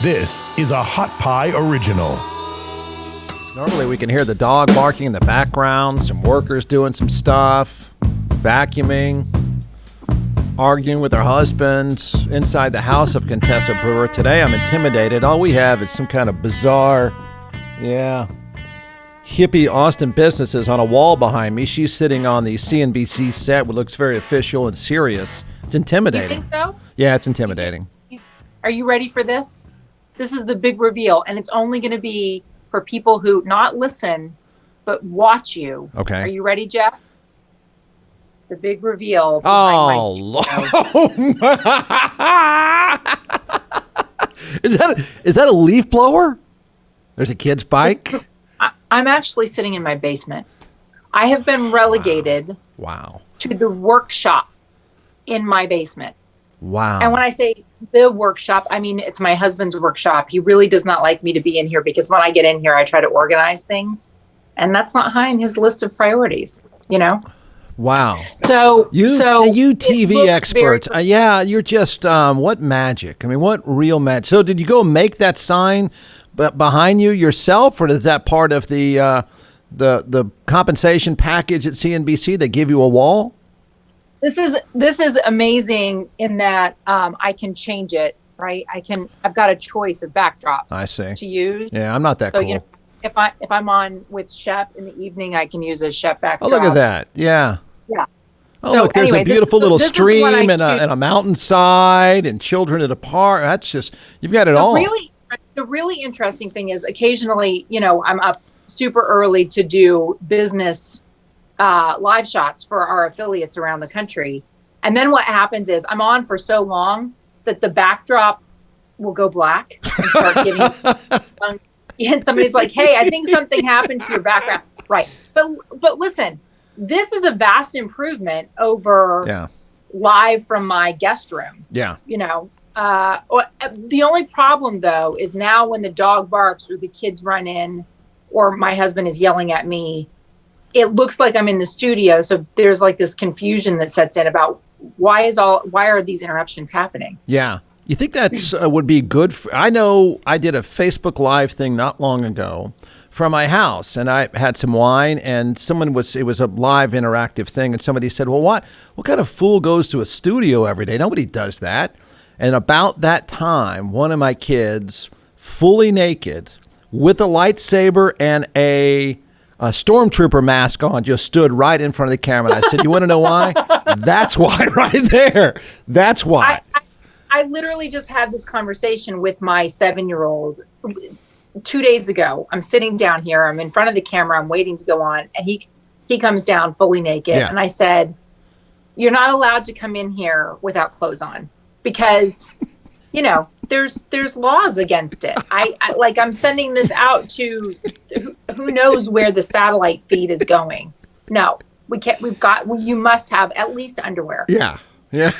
This is a Hot Pie Original. Normally we can hear the dog barking in the background, some workers doing some stuff, vacuuming, arguing with their husbands inside the house of Contessa Brewer. Today I'm intimidated. All we have is some kind of bizarre, hippie Austin businesses on a wall behind me. She's sitting on the CNBC set, which looks very official and serious. It's intimidating. You think so? Yeah, it's intimidating. Are you ready for this? This is the big reveal, and it's only going to be for people who not listen, but watch you. Okay. Are you ready, Jeff? The big reveal. Oh, Lord. Is that a leaf blower? There's a kid's bike? I'm actually sitting in my basement. I have been relegated to the workshop in my basement. Wow. And when I say the workshop, I mean, it's my husband's workshop. He really does not like me to be in here because when I get in here, I try to organize things. And that's not high in his list of priorities, you know? Wow. So you TV experts. You're just, what magic? I mean, what real magic? So did you go make that sign behind you yourself, or is that part of the compensation package at CNBC? They give you a wall? This is amazing in that I can change it, right? I've got a choice of backdrops to use. Yeah, I'm not that cool. You know, if I'm on with Shep in the evening, I can use a Shep backdrop. Oh, look at that. Yeah. Yeah. Oh, so look, there's a beautiful little stream and a mountainside and children at a park. That's just, you've got it all. The really interesting thing is occasionally, you know, I'm up super early to do business live shots for our affiliates around the country. And then what happens is I'm on for so long that the backdrop will go black and start getting and somebody's like, hey, I think something happened to your background. Right. But listen, this is a vast improvement over live from my guest room. Yeah. You know, the only problem though is now when the dog barks or the kids run in or my husband is yelling at me, it looks like I'm in the studio. So there's like this confusion that sets in about why are these interruptions happening? Yeah. You think that's would be good? I know I did a Facebook Live thing not long ago from my house, and I had some wine, and it was a live interactive thing, and somebody said, well, what kind of fool goes to a studio every day? Nobody does that. And about that time, one of my kids, fully naked, with a lightsaber and a stormtrooper mask on, just stood right in front of the camera. And I said, you want to know why? That's why right there. That's why. I literally just had this conversation with my 7-year-old 2 days ago. I'm sitting down here. I'm in front of the camera. I'm waiting to go on. And he comes down fully naked. Yeah. And I said, you're not allowed to come in here without clothes on because, you know, there's laws against it. I'm sending this out to who knows where the satellite feed is going. No, we can't. You must have at least underwear. Yeah. Yeah.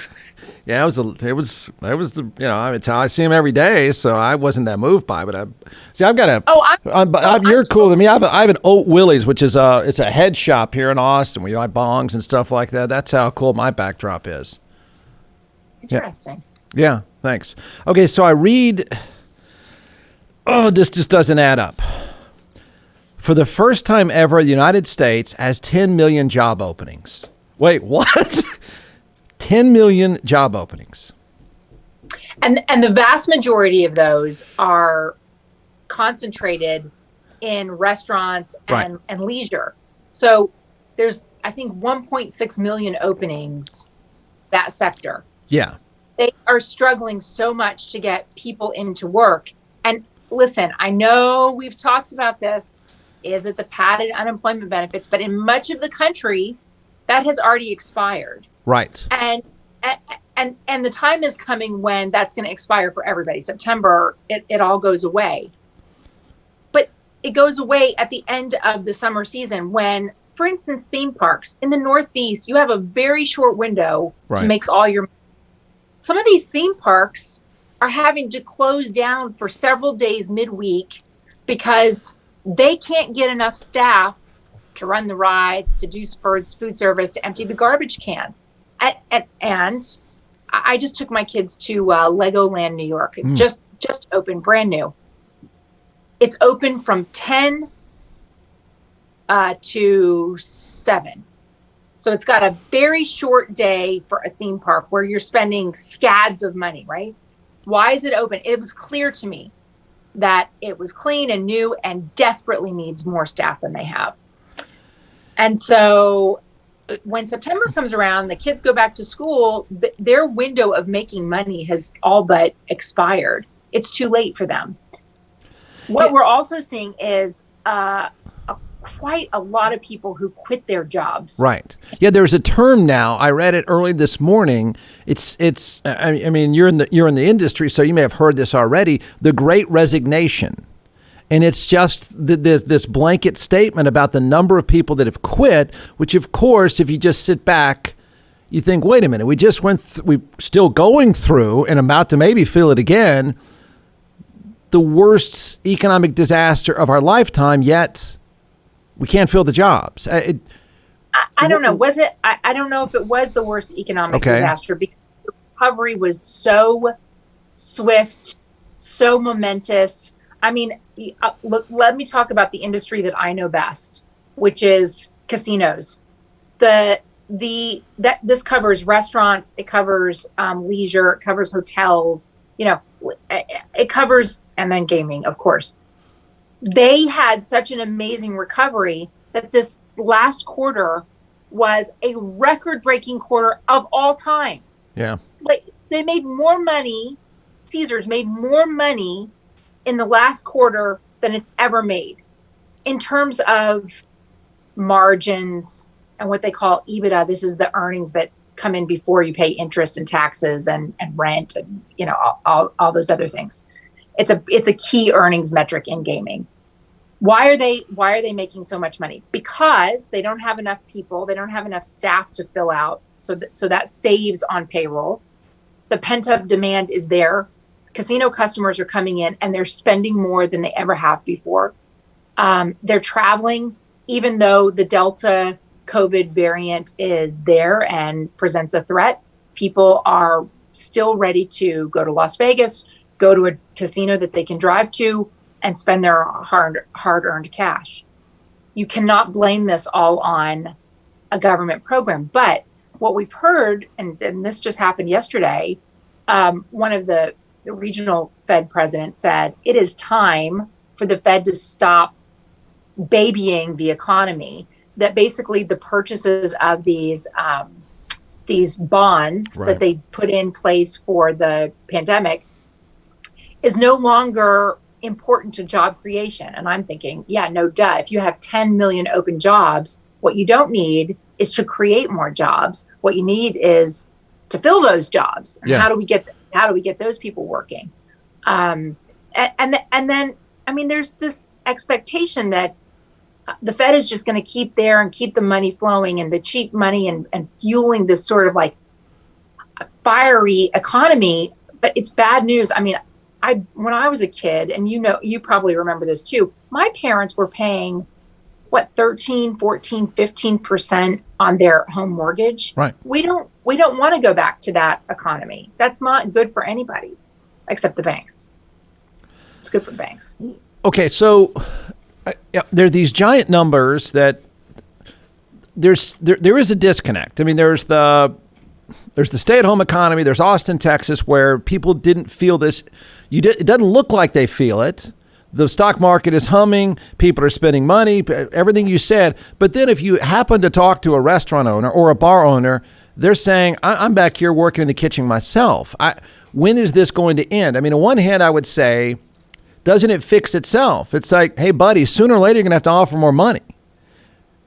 Yeah, it was the, you know, it's how I see him every day, so I wasn't that moved by it. But I've got you're cool than me. I have an Oat Willie's, which is it's a head shop here in Austin. We buy bongs and stuff like that. That's how cool my backdrop is. Interesting. Yeah, thanks. Okay, so I read. Oh, this just doesn't add up. For the first time ever, the United States has 10 million job openings. Wait, what? 10 million job openings. And the vast majority of those are concentrated in restaurants and leisure. So there's, I think, 1.6 million openings that sector. Yeah. They are struggling so much to get people into work. And listen, I know we've talked about this. Is it the padded unemployment benefits? But in much of the country, that has already expired. Right. And the time is coming when that's going to expire for everybody. September, it all goes away. But it goes away at the end of the summer season when, for instance, theme parks in the Northeast, you have a very short window to make all your. Some of these theme parks are having to close down for several days midweek because they can't get enough staff to run the rides, to do food service, to empty the garbage cans. And I just took my kids to Legoland, New York. Just opened, brand new. It's open from 10 to 7. So it's got a very short day for a theme park where you're spending scads of money, right? Why is it open? It was clear to me that it was clean and new and desperately needs more staff than they have. And so when September comes around, the kids go back to school, their window of making money has all but expired. It's too late for them. What we're also seeing is quite a lot of people who quit their jobs. Right. Yeah, there's a term now. I read it early this morning. It's. I mean, you're in the industry, so you may have heard this already. The Great Resignation, and it's just this blanket statement about the number of people that have quit. Which, of course, if you just sit back, you think, wait a minute, we just we're still going through and about to maybe feel it again. The worst economic disaster of our lifetime, yet we can't fill the jobs. I don't know. Was it? I don't know if it was the worst economic disaster because the recovery was so swift, so momentous. I mean, look, let me talk about the industry that I know best, which is casinos. This covers restaurants, it covers leisure, it covers hotels. You know, it covers, and then gaming, of course. They had such an amazing recovery that this last quarter was a record-breaking quarter of all time. Yeah. Like, they made more money, Caesars made more money in the last quarter than it's ever made in terms of margins and what they call EBITDA. This is the earnings that come in before you pay interest and taxes and rent and, you know, all those other things. It's a key earnings metric in gaming. Why are they making so much money? Because they don't have enough people, they don't have enough staff to fill out. So that saves on payroll. The pent-up demand is there. Casino customers are coming in and they're spending more than they ever have before. They're traveling, even though the Delta COVID variant is there and presents a threat. People are still ready to go to Las Vegas, go to a casino that they can drive to, and spend their hard-earned cash. You cannot blame this all on a government program. But what we've heard, and this just happened yesterday, one of the regional Fed presidents said, it is time for the Fed to stop babying the economy, that basically the purchases of these bonds that they put in place for the pandemic is no longer important to job creation. And I'm thinking, yeah, no duh. If you have 10 million open jobs, what you don't need is to create more jobs. What you need is to fill those jobs. Yeah. How do we get those people working? And then, I mean, there's this expectation that the Fed is just going to keep there and keep the money flowing and the cheap money and fueling this sort of like fiery economy. But it's bad news. I mean, when I was a kid, and you probably remember this too, my parents were paying 13, 14, 15% on their home mortgage. Right. We don't want to go back to that economy. That's not good for anybody except the banks. It's good for the banks. Okay, so there are these giant numbers that there is a disconnect. I mean, there's the stay-at-home economy. There's Austin, Texas, where people didn't feel this. It doesn't look like they feel it. The stock market is humming. People are spending money, everything you said. But then if you happen to talk to a restaurant owner or a bar owner, they're saying, I'm back here working in the kitchen myself. When is this going to end? I mean, on one hand, I would say, doesn't it fix itself? It's like, hey, buddy, sooner or later, you're going to have to offer more money.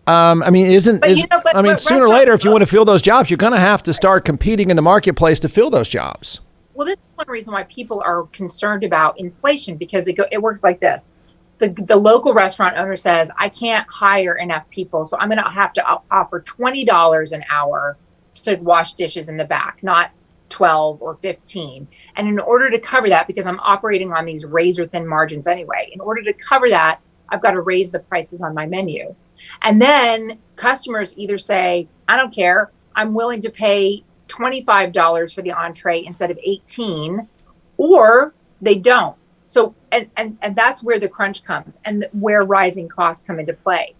I mean, sooner or later, if you want to fill those jobs, you're going to have to start competing in the marketplace to fill those jobs. Well, this is one reason why people are concerned about inflation, because it works like this. The local restaurant owner says, I can't hire enough people, so I'm going to have to offer $20 an hour to wash dishes in the back, not 12 or 15. And in order to cover that, because I'm operating on these razor thin margins anyway, in order to cover that, I've got to raise the prices on my menu. And then customers either say, I don't care, I'm willing to pay $25 for the entree instead of 18, or they don't. So, and that's where the crunch comes and where rising costs come into play.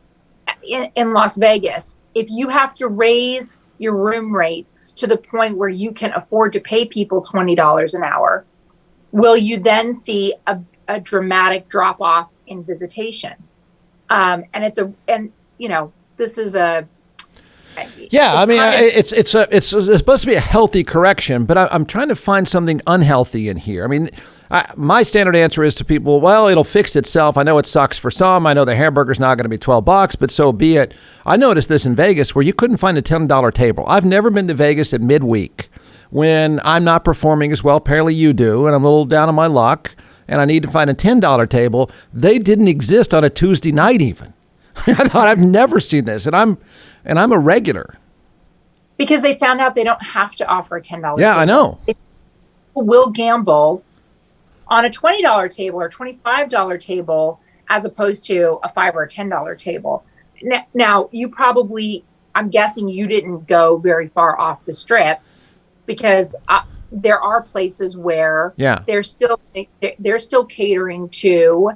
In Las Vegas, if you have to raise your room rates to the point where you can afford to pay people $20 an hour, will you then see a dramatic drop off in visitation? This is a, yeah, I mean, it's supposed to be a healthy correction, but I'm trying to find something unhealthy in here. I mean, my standard answer is to people, well, it'll fix itself. I know it sucks for some. I know the hamburger's not going to be $12, but so be it. I noticed this in Vegas where you couldn't find a $10 table. I've never been to Vegas at midweek when I'm not performing as well. Apparently you do, and I'm a little down on my luck, and I need to find a $10 table. They didn't exist on a Tuesday night even. I thought, I've never seen this, and I'm a regular. Because they found out they don't have to offer a $10 table. Yeah, I know. People will gamble on a $20 table or $25 table as opposed to a $5 or $10 table. Now, you probably, I'm guessing you didn't go very far off the strip, because there are places where they're still catering to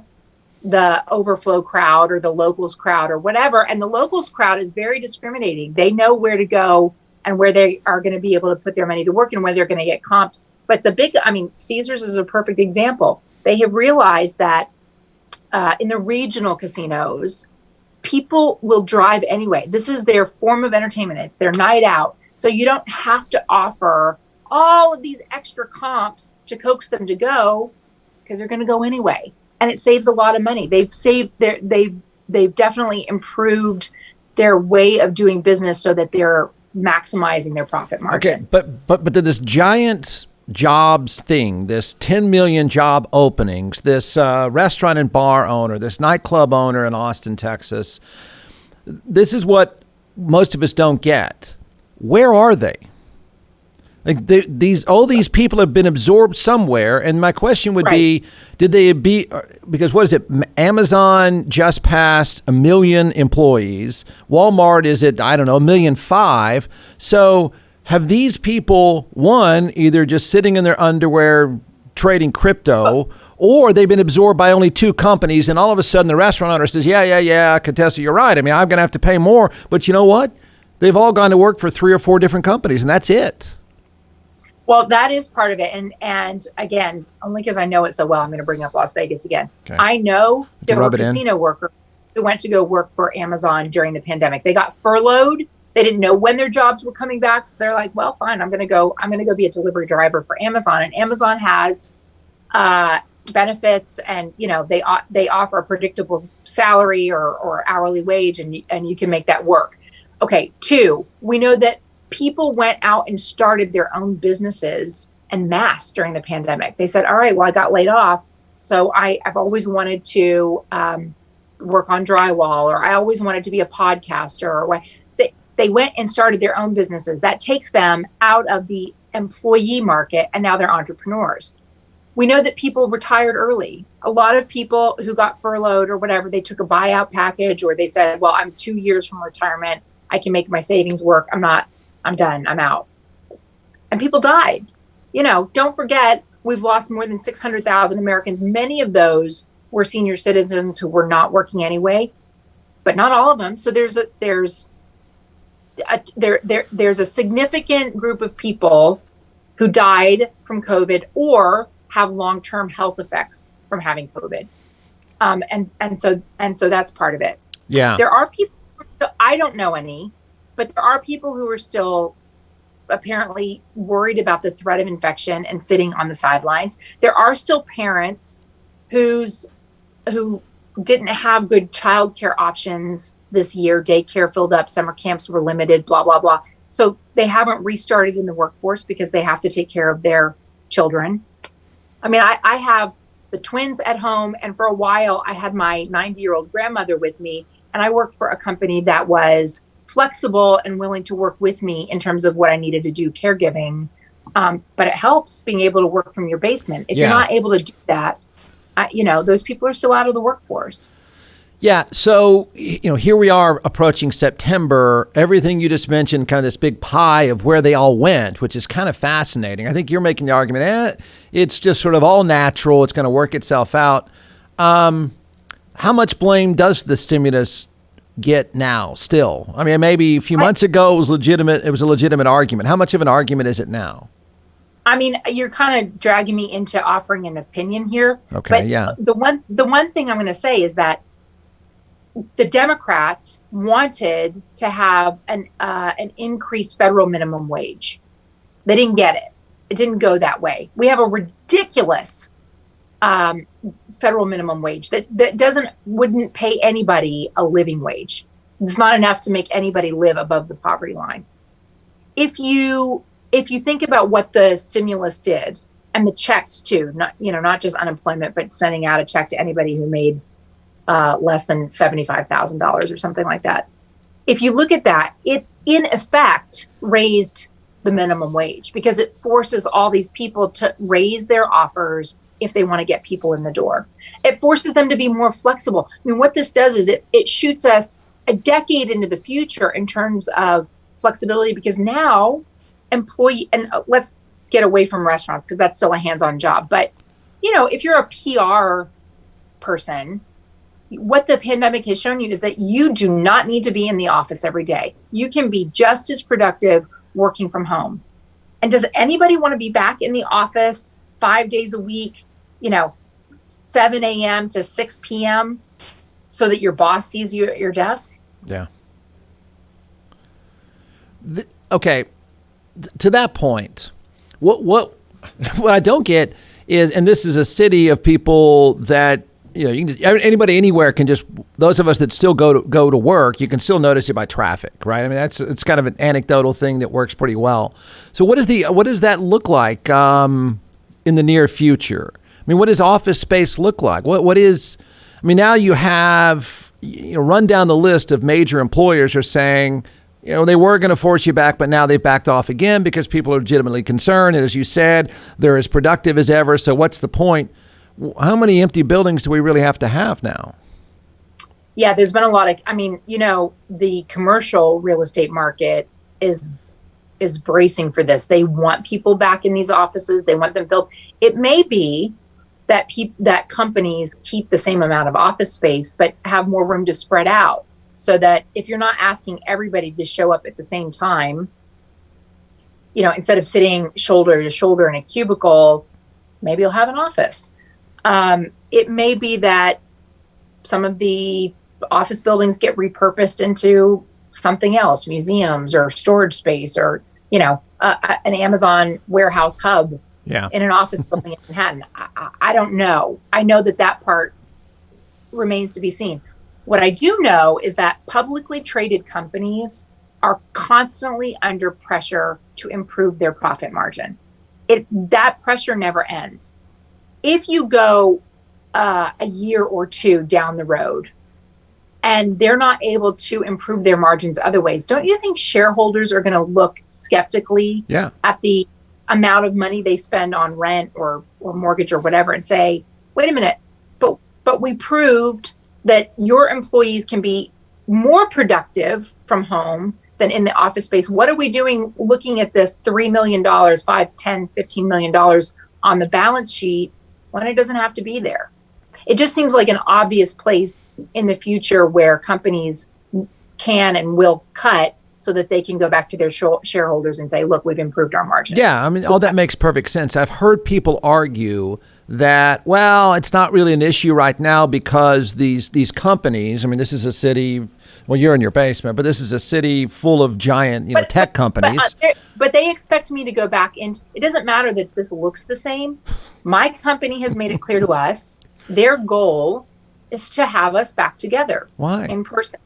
the overflow crowd or the locals crowd or whatever. And the locals crowd is very discriminating. They know where to go and where they are going to be able to put their money to work and where they're going to get comped. But Caesars is a perfect example. They have realized that in the regional casinos, people will drive anyway. This is their form of entertainment. It's their night out. So you don't have to offer all of these extra comps to coax them to go, because they're going to go anyway. And it saves a lot of money. They've definitely improved their way of doing business so that they're maximizing their profit margin. Okay, but did this giant jobs thing, this 10 million job openings, this restaurant and bar owner, this nightclub owner in Austin, Texas, this is what most of us don't get. Where are they? Like all these people have been absorbed somewhere, and my question would be, did they be? Because what is it? Amazon just passed 1 million employees. Walmart is at, I don't know, 1.5 million. So have these people, one, either just sitting in their underwear trading crypto, or they've been absorbed by only 2 companies, and all of a sudden the restaurant owner says, yeah, Contessa, you're right. I mean, I'm going to have to pay more, but you know what? They've all gone to work for 3 or 4 different companies, and that's it. Well, that is part of it. And again, only because I know it so well, I'm going to bring up Las Vegas again. Okay. I know there were casino workers who went to go work for Amazon during the pandemic. They got furloughed. They didn't know when their jobs were coming back. So they're like, well, fine, I'm going to go be a delivery driver for Amazon. And Amazon has benefits, and they offer a predictable salary or hourly wage, and you can make that work. Okay. 2, we know that people went out and started their own businesses en masse during the pandemic. They said, all right, well, I got laid off, so I've always wanted to work on drywall, or I always wanted to be a podcaster, or they went and started their own businesses. That takes them out of the employee market, and now they're entrepreneurs. We know that people retired early. A lot of people who got furloughed or whatever, they took a buyout package, or they said, well, I'm 2 years from retirement. I can make my savings work. I'm done. I'm out. And people died. Don't forget, we've lost more than 600,000 Americans. Many of those were senior citizens who were not working anyway, but not all of them. So there's a significant group of people who died from COVID or have long-term health effects from having COVID. And so that's part of it. Yeah. There are people, I don't know any, but there are people who are still apparently worried about the threat of infection and sitting on the sidelines. There are still parents who didn't have good childcare options this year. Daycare filled up, summer camps were limited, blah, blah, blah. So they haven't restarted in the workforce because they have to take care of their children. I mean, I have the twins at home, and for a while I had my 90-year-old grandmother with me, and I worked for a company that was flexible and willing to work with me in terms of what I needed to do caregiving. But it helps being able to work from your basement. If you're not able to do that, those people are still out of the workforce. Yeah. So, here we are approaching September. Everything you just mentioned, kind of this big pie of where they all went, which is kind of fascinating. I think you're making the argument, it's just sort of all natural. It's going to work itself out. How much blame does the stimulus get now still? I mean, maybe a few months ago it was legitimate. It was a legitimate argument. How much of an argument is it now? I mean, you're kind of dragging me into offering an opinion here. Okay. But yeah. The one thing I'm going to say is that the Democrats wanted to have an increased federal minimum wage. They didn't get it. It didn't go that way. We have a ridiculous federal minimum wage that wouldn't pay anybody a living wage. It's not enough to make anybody live above the poverty line. If you think about what the stimulus did, and the checks too, not just unemployment, but sending out a check to anybody who made less than $75,000 or something like that. If you look at that, it in effect raised the minimum wage because it forces all these people to raise their offers if they want to get people in the door. It forces them to be more flexible. I mean, what this does is it shoots us a decade into the future in terms of flexibility because now let's get away from restaurants because that's still a hands-on job. But, if you're a PR person, what the pandemic has shown you is that you do not need to be in the office every day. You can be just as productive working from home. And does anybody want to be back in the office 5 days a week, 7 a.m. to 6 p.m. so that your boss sees you at your desk? Yeah. Okay. To that point, what I don't get is, and this is a city of people that, anybody anywhere can just, those of us that still go to work, you can still notice it by traffic, right? I mean, it's kind of an anecdotal thing that works pretty well. So what does that look like in the near future? I mean, what does office space look like? Now you have, run down the list of major employers are saying, they were going to force you back, but now they've backed off again because people are legitimately concerned. And as you said, they're as productive as ever. So what's the point? How many empty buildings do we really have to have now? Yeah, there's been a lot of, the commercial real estate market is bracing for this. They want people back in these offices. They want them filled. It may be that that companies keep the same amount of office space, but have more room to spread out so that if you're not asking everybody to show up at the same time, instead of sitting shoulder to shoulder in a cubicle, maybe you'll have an office. It may be that some of the office buildings get repurposed into something else, museums or storage space or, an Amazon warehouse hub in an office building in Manhattan. I don't know. I know that part remains to be seen. What I do know is that publicly traded companies are constantly under pressure to improve their profit margin. That pressure never ends. If you go a year or two down the road and they're not able to improve their margins other ways, don't you think shareholders are going to look skeptically at the amount of money they spend on rent or mortgage or whatever and say, wait a minute, but we proved that your employees can be more productive from home than in the office space. What are we doing looking at this $3 million, $5, $10, $15 million on the balance sheet when it doesn't have to be there? It just seems like an obvious place in the future where companies can and will cut so that they can go back to their shareholders and say, look, we've improved our margins. Yeah, all that makes perfect sense. I've heard people argue that, well, it's not really an issue right now because these companies, this is a city, well, you're in your basement, but this is a city full of giant tech companies. But they expect me to go back into, it doesn't matter that this looks the same. My company has made it clear to us, their goal is to have us back together. Why? In person.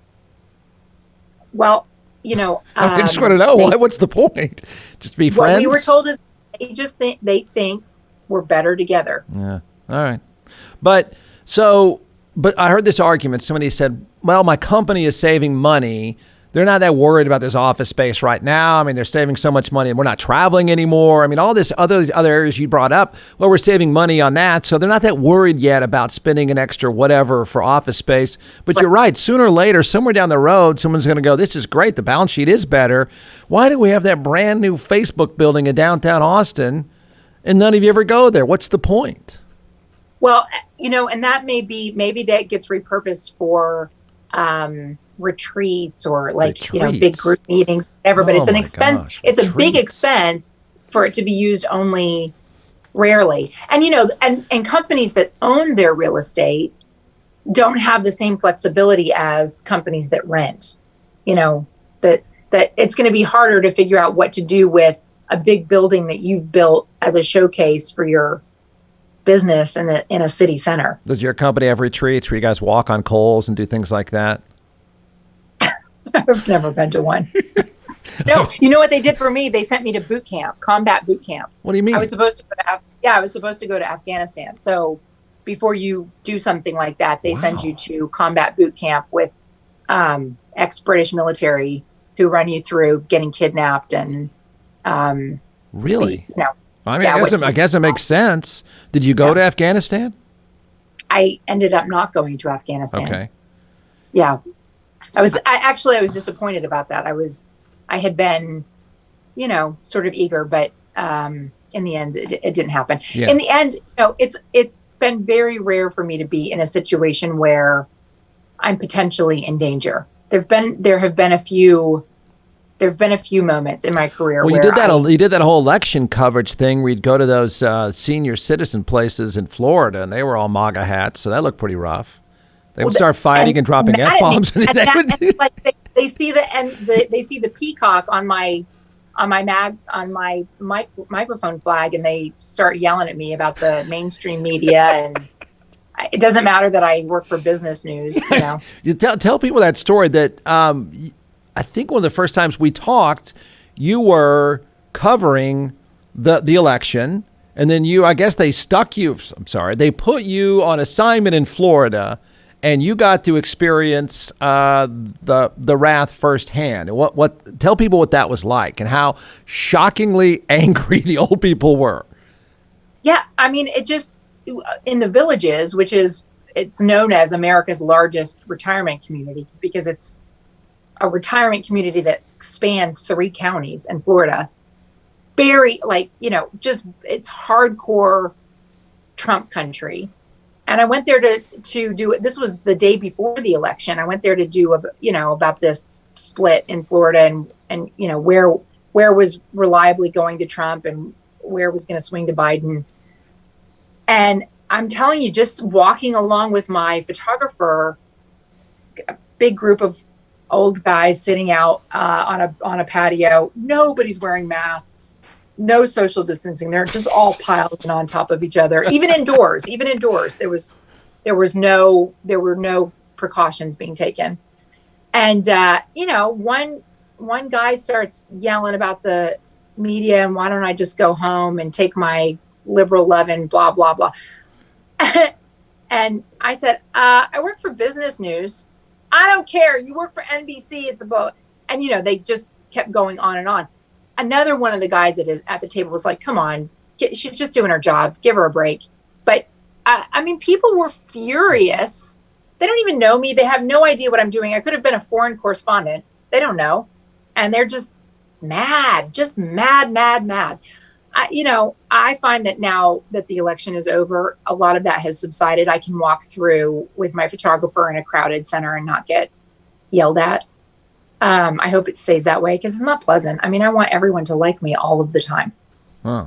Well, I just want to know why. What's the point? Just be friends? What we were told is they think we're better together. Yeah. All right. But I heard this argument. Somebody said, well, my company is saving money. They're not that worried about this office space right now. I mean, they're saving so much money and we're not traveling anymore. I mean, all this other areas you brought up, well, we're saving money on that. So they're not that worried yet about spending an extra whatever for office space. But you're right. Sooner or later, somewhere down the road, someone's going to go, this is great. The balance sheet is better. Why do we have that brand new Facebook building in downtown Austin and none of you ever go there? What's the point? Well, and that maybe that gets repurposed for retreats or big group meetings, whatever. But it's an expense. It's a big expense for it to be used only rarely. And and companies that own their real estate don't have the same flexibility as companies that rent. That it's going to be harder to figure out what to do with a big building that you've built as a showcase for your business in a city center. Does your company have retreats where you guys walk on coals and do things like that? I've never been to one. No, you know what they did for me? They sent me to boot camp, combat boot camp. What do you mean? I was supposed to go to Afghanistan. So before you do something like that, they send you to combat boot camp with ex-British military who run you through getting kidnapped and really? I mean, I guess it makes sense. Did you go to Afghanistan? I ended up not going to Afghanistan. Okay. Yeah. I was disappointed about that. I had been, sort of eager, but in the end, it didn't happen. Yeah. In the end, it's been very rare for me to be in a situation where I'm potentially in danger. There have been a few moments in my career. Well, where you did that whole election coverage thing where you'd go to those senior citizen places in Florida, and they were all MAGA hats, so that looked pretty rough. They would start fighting and dropping F-bombs. They see the peacock on my microphone flag, and they start yelling at me about the mainstream media. And it doesn't matter that I work for business news. You tell people that story that. I think one of the first times we talked, you were covering the election, and then I guess they they put you on assignment in Florida, and you got to experience the wrath firsthand. Tell people what that was like and how shockingly angry the old people were. Yeah, I mean, it just in the Villages, it's known as America's largest retirement community because it's a retirement community that spans 3 counties in Florida. Very it's hardcore Trump country. And I went there to do it. This was the day before the election. I went there to do about this split in Florida and where was reliably going to Trump and where was going to swing to Biden. And I'm telling you, just walking along with my photographer, a big group of old guys sitting out on a patio. Nobody's wearing masks. No social distancing. They're just all piled on top of each other. Even indoors, there were no precautions being taken. And one guy starts yelling about the media and why don't I just go home and take my liberal lovin' blah blah blah. And I said, I work for business news. I don't care. You work for NBC. It's about, and they just kept going on and on. Another one of the guys at the table was like, come on, she's just doing her job. Give her a break. But people were furious. They don't even know me. They have no idea what I'm doing. I could have been a foreign correspondent. They don't know. And they're just mad, mad. I find that now that the election is over, a lot of that has subsided. I can walk through with my photographer in a crowded center and not get yelled at. I hope it stays that way because it's not pleasant. I mean, I want everyone to like me all of the time. Huh.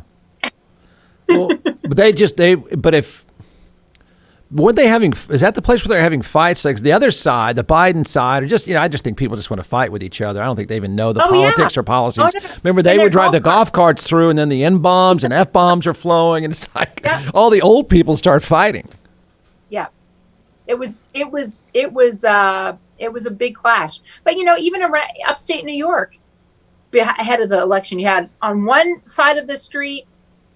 Well, is that the place where they're having fights? Like the other side, the Biden side, or just, I just think people just want to fight with each other. I don't think they even know the politics or policies. No. Remember, they would drive the golf carts through and then the N-bombs and F-bombs are flowing and it's like all the old people start fighting. Yeah. It was a big clash. But, even around upstate New York, ahead of the election, you had on one side of the street,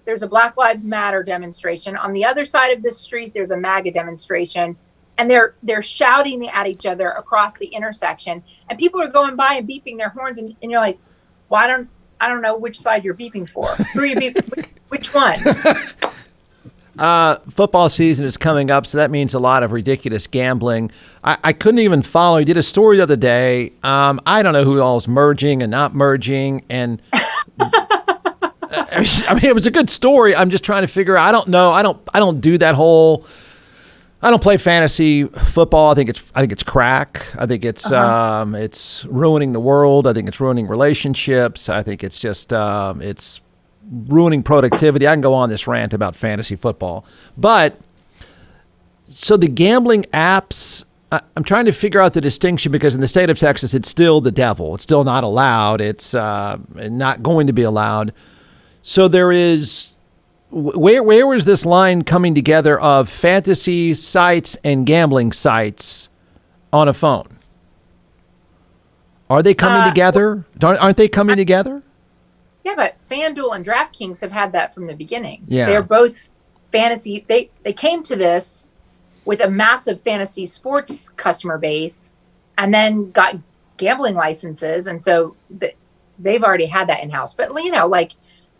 there's a Black Lives Matter demonstration. On the other side of the street, there's a MAGA demonstration. and they're shouting at each other across the intersection, and people are going by and beeping their horns, and you're like, well, I don't know which side you're beeping for. Who are you beeping? Which one? Football season is coming up, so that means a lot of ridiculous gambling. I couldn't even follow. He did a story the other day. I don't know who all's merging and not merging, and I mean, it was a good story. I'm just trying to figure out. I don't know. I don't do that whole. I don't play fantasy football. I think it's crack. I think it's ruining the world. I think it's ruining relationships. I think it's just it's ruining productivity. I can go on this rant about fantasy football. But so the gambling apps, I'm trying to figure out the distinction, because in the state of Texas, it's still the devil. It's still not allowed. It's not going to be allowed. So there is, where is this line coming together of fantasy sites and gambling sites on a phone? Are they coming together? Aren't they coming together? Yeah, but FanDuel and DraftKings have had that from the beginning. Yeah. They're both fantasy. They came to this with a massive fantasy sports customer base, and then got gambling licenses. And so they've already had that in-house. But, like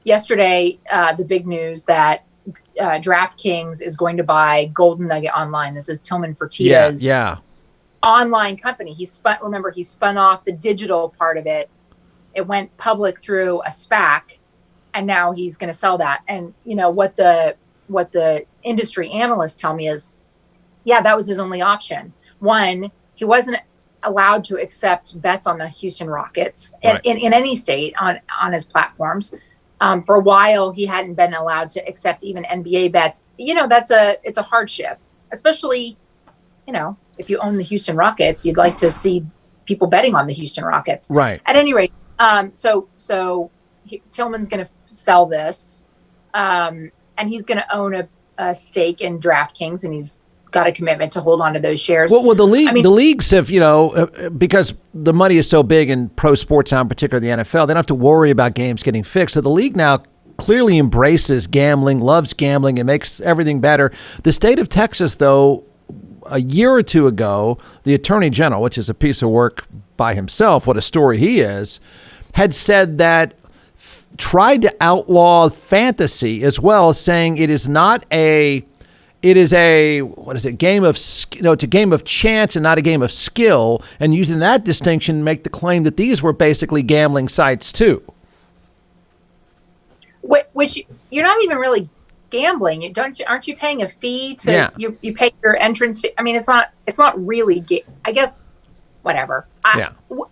yesterday, the big news that DraftKings is going to buy Golden Nugget Online. This is Tillman Fertitta's online company. He spun off the digital part of it. It went public through a SPAC, and now he's going to sell that. And what the industry analysts tell me is, that was his only option. One, he wasn't allowed to accept bets on the Houston Rockets in any state on his platforms. For a while, he hadn't been allowed to accept even NBA bets. It's a hardship, especially, if you own the Houston Rockets, you'd like to see people betting on the Houston Rockets. Right. At any rate, so Tillman's going to sell this, and he's going to own a stake in DraftKings, and he's got a commitment to hold on to those shares. Well, the leagues have, because the money is so big in pro sports, in particular the NFL, they don't have to worry about games getting fixed. So the league now clearly embraces gambling, loves gambling, and makes everything better. The state of Texas, though, a year or two ago, the Attorney General, which is a piece of work by himself, what a story he is, had said that tried to outlaw fantasy as well, saying it is a game of, it's a game of chance and not a game of skill, and using that distinction make the claim that these were basically gambling sites too. Which you're not even really gambling. Aren't you paying a fee to you pay your entrance fee? I mean, it's not really I guess whatever. Who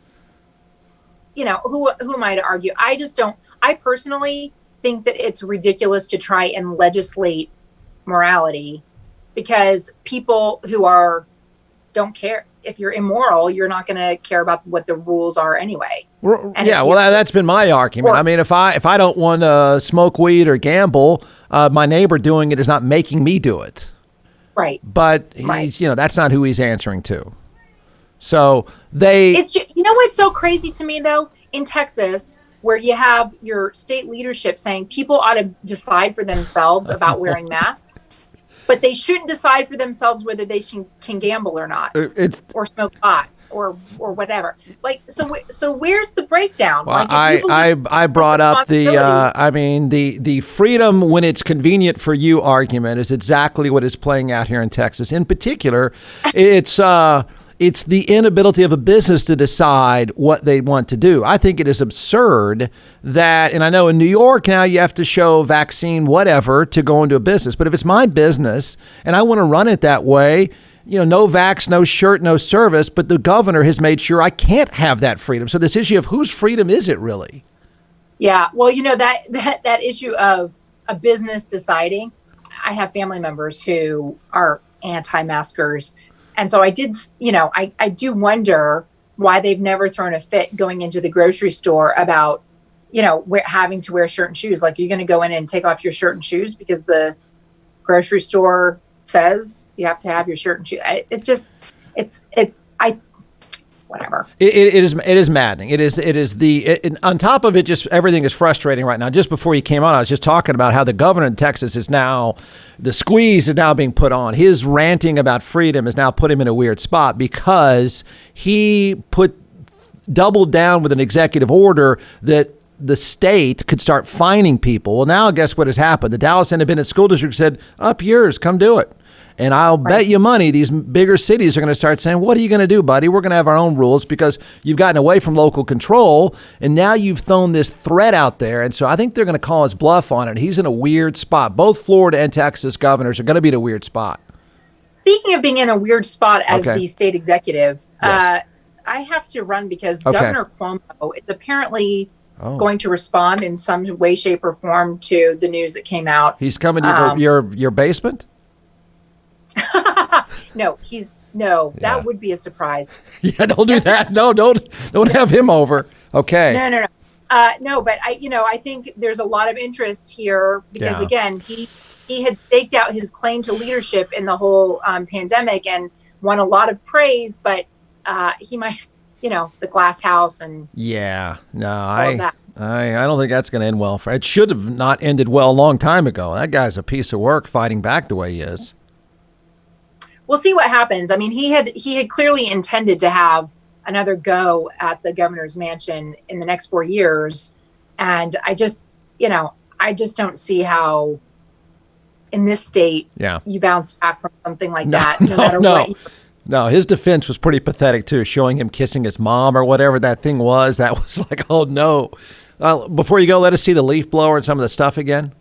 am I to argue? I personally think that it's ridiculous to try and legislate morality, because people who don't care. If you're immoral, you're not going to care about what the rules are anyway. That's been my argument. I mean, if I don't want to smoke weed or gamble, my neighbor doing it is not making me do it. Right. But he's, that's not who he's answering to. So it's what's so crazy to me though, in Texas, where you have your state leadership saying people ought to decide for themselves about wearing masks, but they shouldn't decide for themselves whether they can gamble or not, or smoke pot or whatever. Like, so where's the breakdown? Well, I brought up the freedom when it's convenient for you argument is exactly what is playing out here in Texas. In particular, it's the inability of a business to decide what they want to do. I think it is absurd that, and I know in New York now you have to show vaccine, whatever, to go into a business. But if it's my business and I want to run it that way, no vax, no shirt, no service. But the governor has made sure I can't have that freedom. So this issue of whose freedom is it really? Yeah, well, that issue of a business deciding, I have family members who are anti-maskers. And so I do wonder why they've never thrown a fit going into the grocery store about, having to wear shirt and shoes. Like, you're going to go in and take off your shirt and shoes because the grocery store says you have to have your shirt and shoes. whatever. It is maddening. On top of it, just everything is frustrating right now. Just before you came on, I was just talking about how the governor in Texas the squeeze is now being put on. His ranting about freedom has now put him in a weird spot because he doubled down with an executive order that the state could start fining people. Well, now guess what has happened? The Dallas Independent School District said, up yours, come do it. And I'll bet you money these bigger cities are going to start saying, what are you going to do, buddy? We're going to have our own rules because you've gotten away from local control. And now you've thrown this threat out there. And so I think they're going to call his bluff on it. He's in a weird spot. Both Florida and Texas governors are going to be in a weird spot. Speaking of being in a weird spot as the state executive, yes. I have to run because Governor Cuomo is apparently going to respond in some way, shape, or form to the news that came out. He's coming to your basement? That would be a surprise. Yeah, don't do that. No, don't have him over. Okay. No, but I think there's a lot of interest here because again, he had staked out his claim to leadership in the whole pandemic and won a lot of praise, but he might, the glass house and I don't think that's going to end well for it. Should have not ended well a long time ago. That guy's a piece of work fighting back the way he is. We'll see what happens. I mean, he had clearly intended to have another go at the governor's mansion in the next 4 years. And I just don't see how in this state you bounce back from something like that. No matter what. No, his defense was pretty pathetic too, showing him kissing his mom or whatever that thing was. That was like, oh no. Before you go, let us see the leaf blower and some of the stuff again.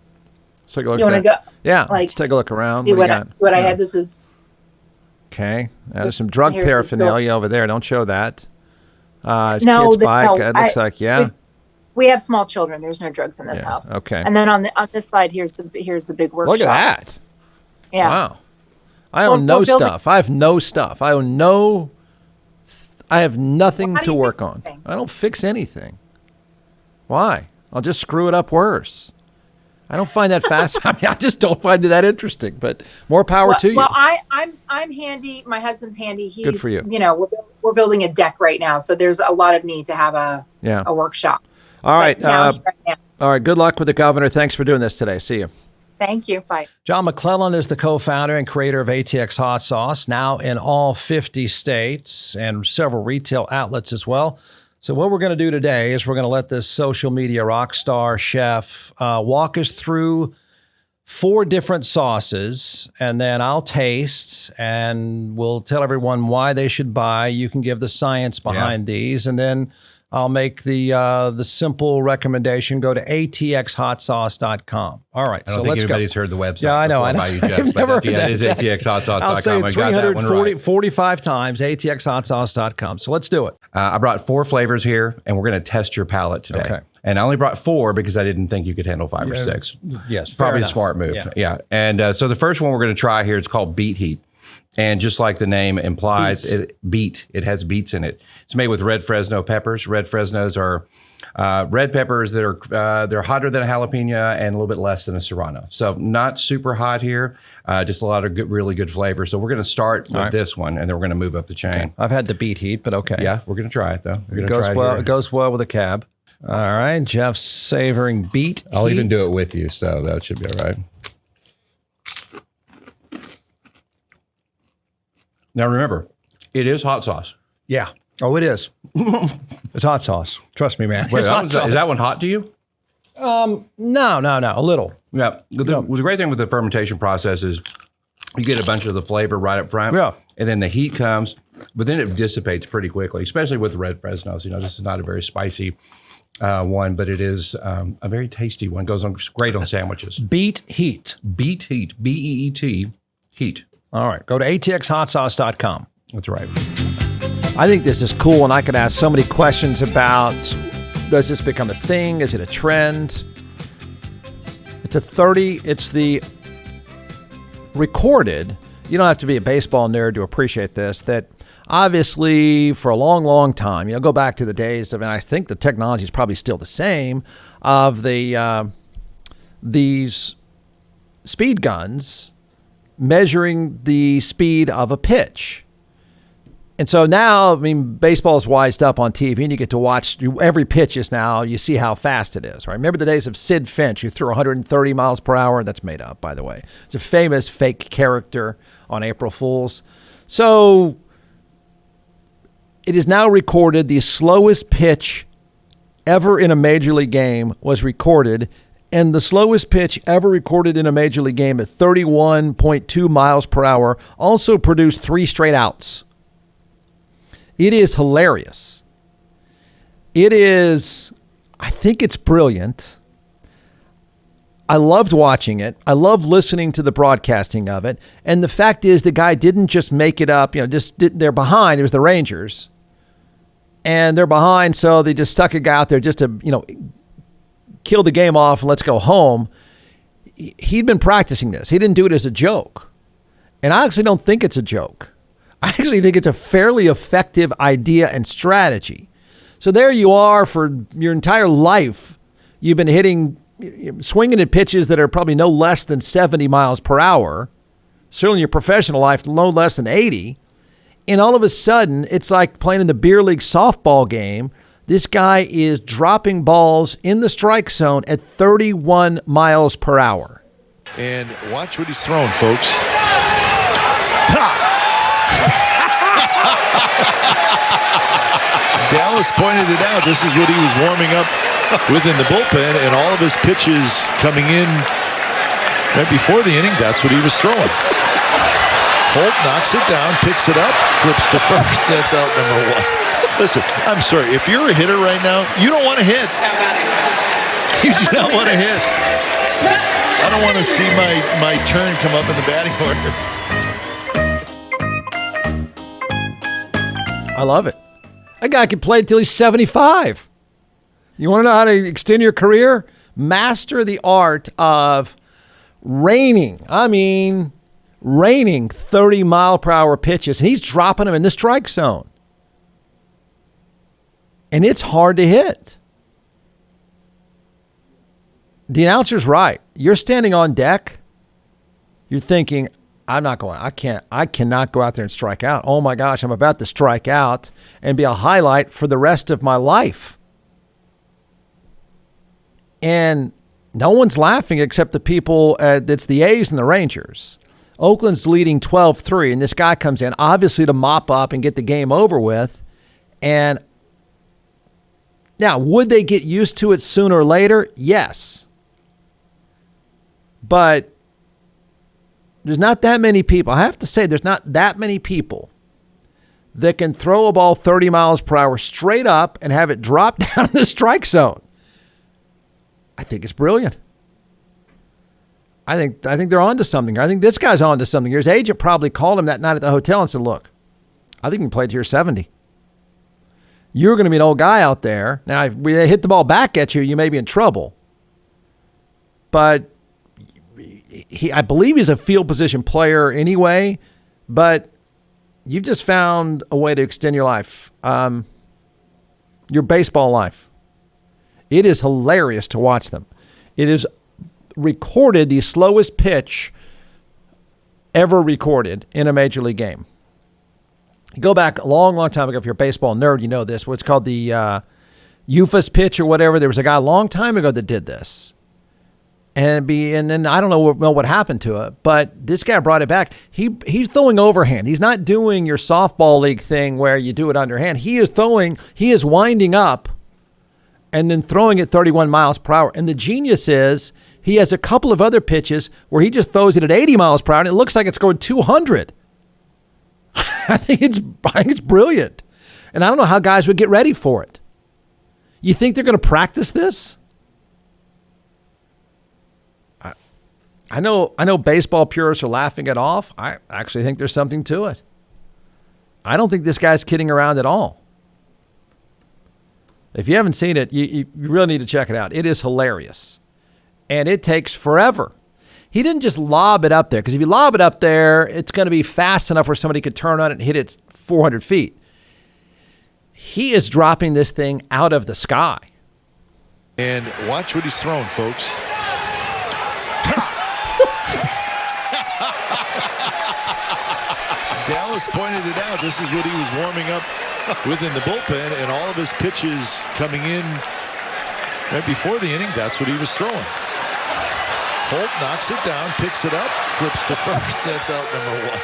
Let's take a look. You want to go? Yeah, let's take a look around. See what I had. This is. Okay, there's some drug paraphernalia over there. Don't show that. Kid's bike. It looks like we have small children. There's no drugs in this house. Okay. And then on this side, here's the big workshop. Look at that. Yeah. Wow. I own no stuff. I have no stuff. I have nothing to work on. I don't fix anything. Why? I'll just screw it up worse. I don't find that fast. I mean, I just don't find it that interesting. But more power to you. Well, I'm handy. My husband's handy. He's, good for you. We're building a deck right now, so there's a lot of need to have a workshop. All right. All right. Good luck with the governor. Thanks for doing this today. See you. Thank you. Bye. John McClellan is the co-founder and creator of ATX Hot Sauce, now in all 50 states and several retail outlets as well. So what we're going to do today is we're going to let this social media rock star chef walk us through 4 different sauces, and then I'll taste, and we'll tell everyone why they should buy. You can give the science behind these, and then I'll make the simple recommendation. Go to atxhotsauce.com. All right, I don't think anybody's heard the website. Yeah, I know. You, Jeff, but it is atxhotsauce.com. I'll say it 345 times, atxhotsauce.com. So let's do it. I brought 4 flavors here, and we're going to test your palate today. Okay. And I only brought 4 because I didn't think you could handle 5 or 6. Yes, probably a smart move. Yeah. And so the first one we're going to try here, it's called Beet Heat. And just like the name implies, it has beets in it. It's made with red Fresno peppers. Red Fresnos are red peppers that are they're hotter than a jalapeno and a little bit less than a serrano. So not super hot here, just a lot of really good flavor. So we're going to start with this one, and then we're going to move up the chain. Okay. I've had the Beet Heat, but okay. Yeah, we're going to try it though. It goes well with a cab. All right, Jeff's savoring Beet Heat. I'll even do it with you, so that should be all right. Now remember, it is hot sauce. Yeah. Oh, it is. It's hot sauce. Trust me, man. Wait, is that one hot to you? No. A little. Yeah. The great thing with the fermentation process is you get a bunch of the flavor right up front. Yeah. And then the heat comes, but then it dissipates pretty quickly, especially with the red Fresnos. This is not a very spicy one, but it is a very tasty one. Goes on great on sandwiches. Beet Heat. Beet Heat. B-E-E-T. Heat. All right. Go to atxhotsauce.com. That's right. I think this is cool, and I could ask so many questions about, does this become a thing? Is it a trend? It's the recorded. You don't have to be a baseball nerd to appreciate this, that obviously for a long, long time, go back to the days of, and I think the technology is probably still the same, of these speed guns measuring the speed of a pitch. And so now, I mean, baseball is wised up on TV, and you get to watch every pitch is now. You see how fast it is, right? Remember the days of Sid Finch, who threw 130 miles per hour? That's made up, by the way. It's a famous fake character on April Fools. So it is now recorded the slowest pitch ever in a Major League game was recorded, and the slowest pitch ever recorded in a Major League game at 31.2 miles per hour also produced 3 straight outs. It is hilarious. I think it's brilliant. I loved watching it. I love listening to the broadcasting of it. And the fact is, the guy didn't just make it up, they're behind. It was the Rangers. And they're behind, so they just stuck a guy out there just to, kill the game off and let's go home. He'd been practicing this. He didn't do it as a joke. And I actually don't think it's a joke. I actually think it's a fairly effective idea and strategy. So there you are for your entire life. You've been swinging at pitches that are probably no less than 70 miles per hour. Certainly in your professional life, no less than 80. And all of a sudden, it's like playing in the beer league softball game. This guy is dropping balls in the strike zone at 31 miles per hour. And watch what he's throwing, folks. Dallas pointed it out. This is what he was warming up with in the bullpen, and all of his pitches coming in right before the inning, that's what he was throwing. Holt knocks it down, picks it up, flips to first. That's out number 1. Listen, I'm sorry. If you're a hitter right now, you don't want to hit. You do not want to hit. I don't want to see my turn come up in the batting order. I love it. That guy could play until he's 75. You want to know how to extend your career? Master the art of raining 30 mile per hour pitches. And he's dropping them in the strike zone. And it's hard to hit. The announcer's right. You're standing on deck. You're thinking, I cannot go out there and strike out. Oh my gosh, I'm about to strike out and be a highlight for the rest of my life. And no one's laughing except the people, it's the A's and the Rangers. Oakland's leading 12-3, and this guy comes in, obviously to mop up and get the game over with. And now, would they get used to it sooner or later? Yes. But there's not that many people. I have to say, there's not that many people that can throw a ball 30 miles per hour straight up and have it drop down in the strike zone. I think it's brilliant. I think they're onto something. I think this guy's onto something. His agent probably called him that night at the hotel and said, look, I think you can play to your 70. You're going to be an old guy out there. Now, if we hit the ball back at you, you may be in trouble. But I believe he's a field position player anyway, but you've just found a way to extend your life, your baseball life. It is hilarious to watch them. It is recorded the slowest pitch ever recorded in a Major League game. You go back a long, long time ago. If you're a baseball nerd, you know this. What's called the UFAS pitch or whatever. There was a guy a long time ago that did this. And then I don't know what happened to it, but this guy brought it back. He's throwing overhand. He's not doing your softball league thing where you do it underhand. He is winding up and then throwing it 31 miles per hour. And the genius is he has a couple of other pitches where he just throws it at 80 miles per hour and it looks like it's going 200. I think it's brilliant. And I don't know how guys would get ready for it. You think they're going to practice this? I know baseball purists are laughing it off. I actually think there's something to it. I don't think this guy's kidding around at all. If you haven't seen it, you really need to check it out. It is hilarious. And it takes forever. He didn't just lob it up there, because if you lob it up there, it's going to be fast enough where somebody could turn on it and hit it 400 feet. He is dropping this thing out of the sky. And watch what he's throwing, folks. Dallas pointed it out. This is what he was warming up with in the bullpen, and all of his pitches coming in right before the inning, that's what he was throwing. Holt knocks it down, picks it up, flips to first. That's out number 1.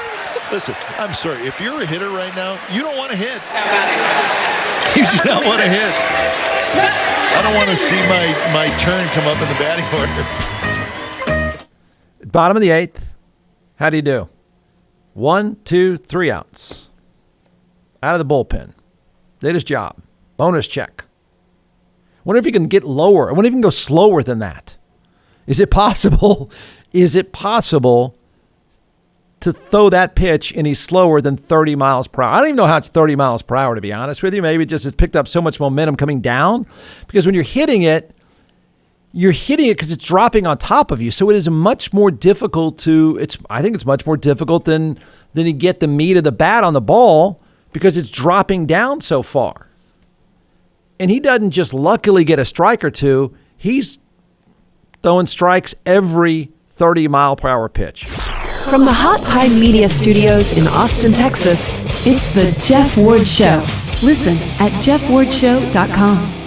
Listen, I'm sorry. If you're a hitter right now, you don't want to hit. You do not want to hit. I don't want to see my turn come up in the batting order. Bottom of the 8th. How do you do? 1, 2, 3 outs. Out of the bullpen. Did his job. Bonus check. Wonder if he can get lower. I wonder if he can go slower than that. Is it possible? Is it possible to throw that pitch and he's slower than 30 miles per hour? I don't even know how it's 30 miles per hour, to be honest with you. Maybe it just has picked up so much momentum coming down. Because when you're hitting it because it's dropping on top of you. So it is much more difficult I think it's much more difficult than you get the meat of the bat on the ball because it's dropping down so far. And he doesn't just luckily get a strike or two. He's throwing strikes every 30 mile per hour pitch. From the Hot Pie Media Studios in Austin, Texas, it's the Jeff Ward Show. Listen at jeffwardshow.com.